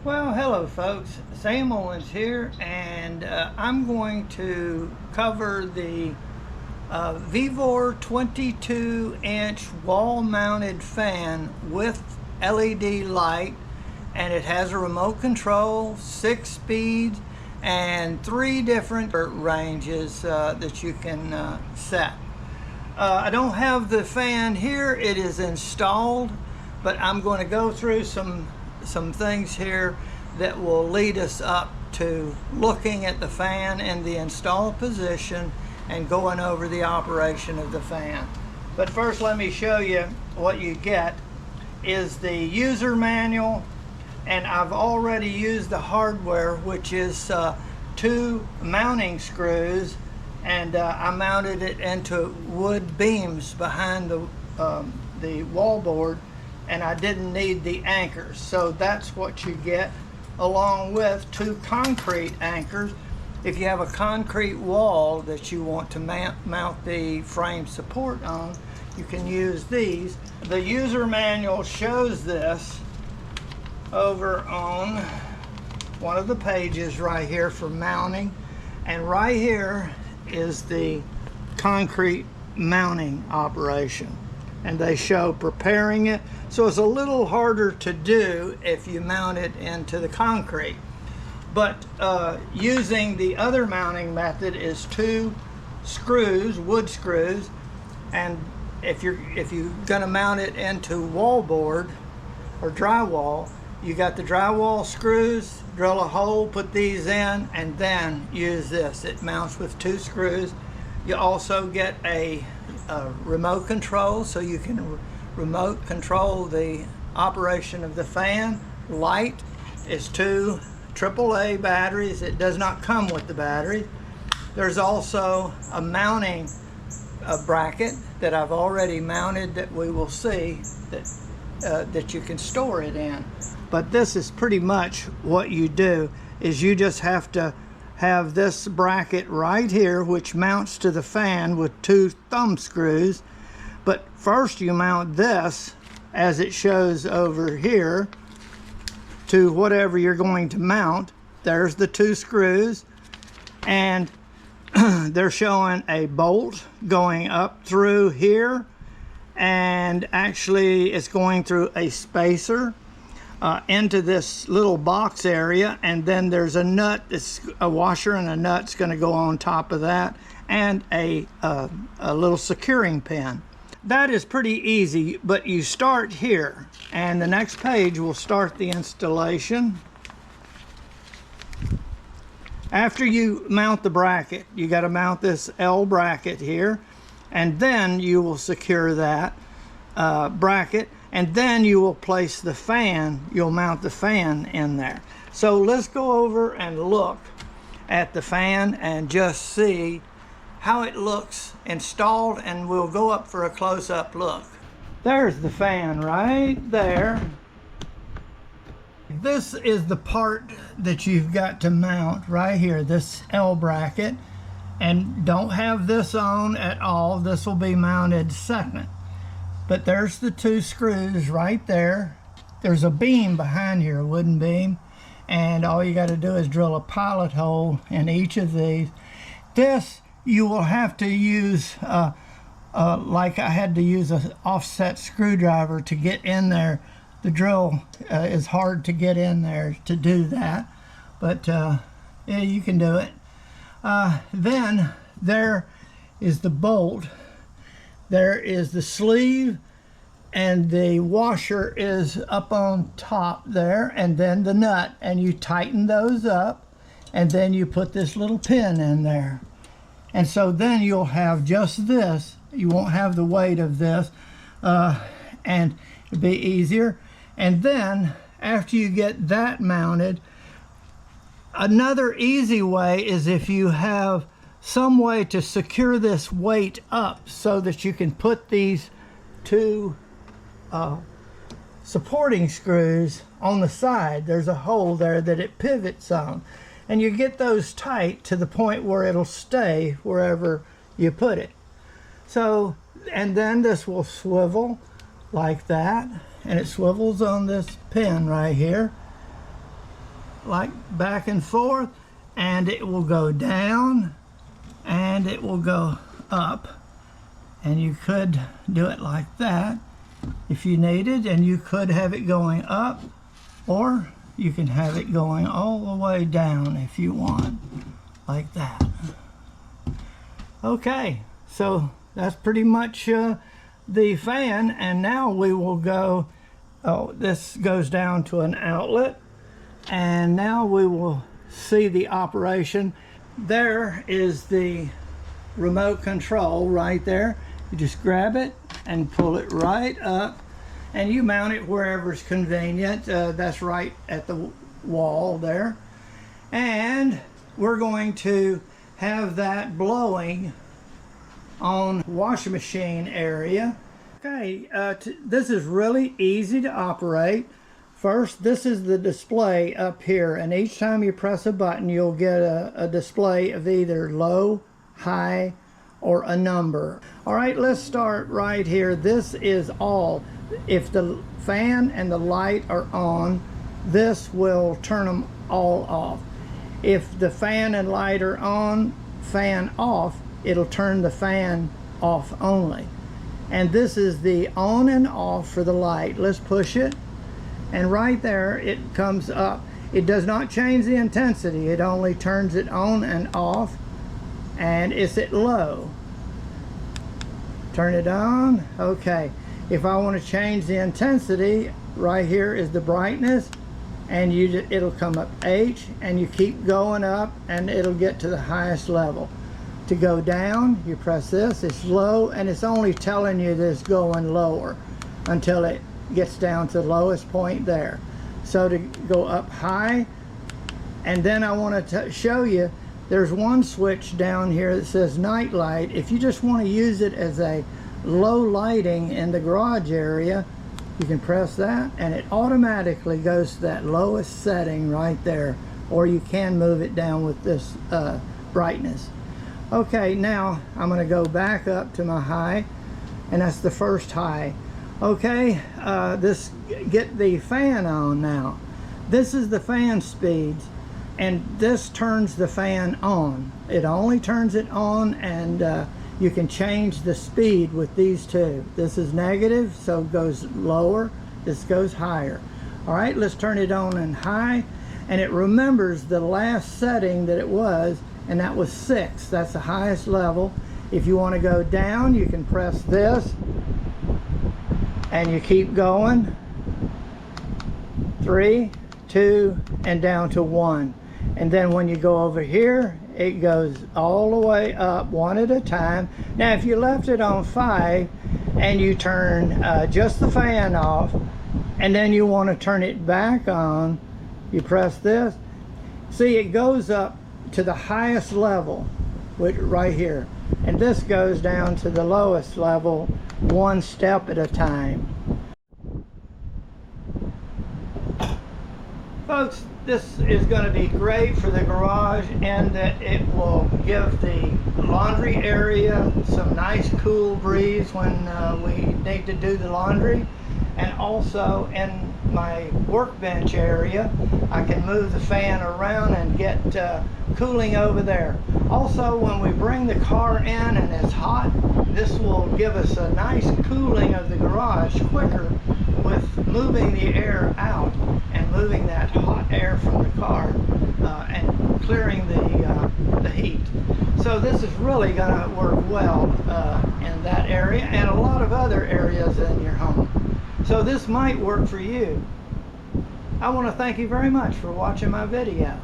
Well, hello folks, Sam Owens here, and I'm going to cover the VEVOR 22-inch wall-mounted fan with LED light, and it has a remote control, 6 speeds, and 3 different ranges that you can set. I don't have the fan here, it is installed, but I'm going to go through some things here that will lead us up to looking at the fan in the installed position and going over the operation of the fan. But first, let me show you what you get is the user manual, and I've already used the hardware, which is 2 mounting screws, and I mounted it into wood beams behind the wall board, and I didn't need the anchors. So that's what you get, along with 2 concrete anchors. If you have a concrete wall that you want to mount the frame support on, you can use these. The user manual shows this over on one of the pages right here for mounting, and right here is the concrete mounting operation, and they show preparing it. So it's a little harder to do if you mount it into the concrete. But using the other mounting method is 2 screws, wood screws, and if you're gonna mount it into wallboard or drywall, you got the drywall screws, drill a hole, put these in, and then use this. It mounts with 2 screws. You also get a remote control, so you can remote control the operation of the fan. Light is 2 AAA batteries. It does not come with the battery. There's also a mounting bracket that I've already mounted that we will see that you can store it in. But this is pretty much what you do, is you just have to have this bracket right here, which mounts to the fan with 2 thumb screws. But first you mount this, as it shows over here, to whatever you're going to mount. There's the 2 screws, and they're showing a bolt going up through here, and actually it's going through a spacer into this little box area, and then there's a nut, it's a washer and a nut's going to go on top of that, and a little securing pin. That is pretty easy, but you start here, and the next page will start the installation. After you mount the bracket, you got to mount this L bracket here, and then you will secure that bracket, and then you will place the fan. You'll mount the fan in there. So let's go over and look at the fan and just see how it looks installed, and we'll go up for a close-up look. There's the fan right there. This is the part that you've got to mount right here, this L bracket, and don't have this on at all. This will be mounted second. But there's the 2 screws right there. There's a beam behind here, a wooden beam, and all you got to do is drill a pilot hole in each of these. This you will have to use, like I had to use an offset screwdriver to get in there. The drill is hard to get in there to do that, but yeah, you can do it. Then there is the bolt. There is the sleeve, and the washer is up on top there, and then the nut, and you tighten those up, and then you put this little pin in there. And so then you'll have just this. You won't have the weight of this, and it'll be easier. And then after you get that mounted, another easy way is if you have some way to secure this weight up so that you can put these 2 supporting screws on the side. There's a hole there that it pivots on, and you get those tight to the point where it'll stay wherever you put it. So, and then this will swivel like that, and it swivels on this pin right here. like back and forth, and it will go down and it will go up. And you could do it like that if you needed, and you could have it going up, or you can have it going all the way down if you want, like that. Okay, so that's pretty much the fan, and now we will go, this goes down to an outlet, and now we will see the operation. There is the remote control right there. You just grab it and pull it right up, and you mount it wherever's convenient. That's right at the wall there. And we're going to have that blowing on washing machine area. Okay, this is really easy to operate. First, this is the display up here, and each time you press a button, you'll get a display of either low, high, or a number. All right, let's start right here. This is all. If the fan and the light are on, this will turn them all off. If the fan and light are on, fan off, it'll turn the fan off only. And this is the on and off for the light. Let's push it, and right there it comes up. It does not change the intensity, it only turns it on and off, and it's at low. Turn it on. Okay, if I want to change the intensity, right here is the brightness, and it'll come up H, and you keep going up and it'll get to the highest level. To go down, you press this, it's low, and it's only telling you that it's going lower until it gets down to the lowest point there. So to go up high, and then I want to show you, there's one switch down here that says night light. If you just want to use it as a low lighting in the garage area, you can press that and it automatically goes to that lowest setting right there, or you can move it down with this brightness. Okay, now I'm going to go back up to my high, and that's the first high. Okay, get the fan on now. This is the fan speeds, and this turns the fan on. It only turns it on, and you can change the speed with these two. This is negative, so it goes lower. This goes higher. All right, let's turn it on in high, and it remembers the last setting that it was, and that was 6. That's the highest level. If you want to go down, you can press this, and you keep going. 3, 2, and down to 1. And then when you go over here, it goes all the way up one at a time. Now if you left it on 5 and you turn just the fan off, and then you want to turn it back on, you press this. See, it goes up to the highest level right here, and this goes down to the lowest level one step at a time. Folks, this is going to be great for the garage, and that it will give the laundry area some nice cool breeze when we need to do the laundry. And also in my workbench area, I can move the fan around and get cooling over there. Also, when we bring the car in and it's hot, this will give us a nice cooling of the garage quicker with moving the air out and moving that hot air from the car and clearing the heat. So this is really going to work well in that area and a lot of other areas in your home. So this might work for you. I want to thank you very much for watching my video.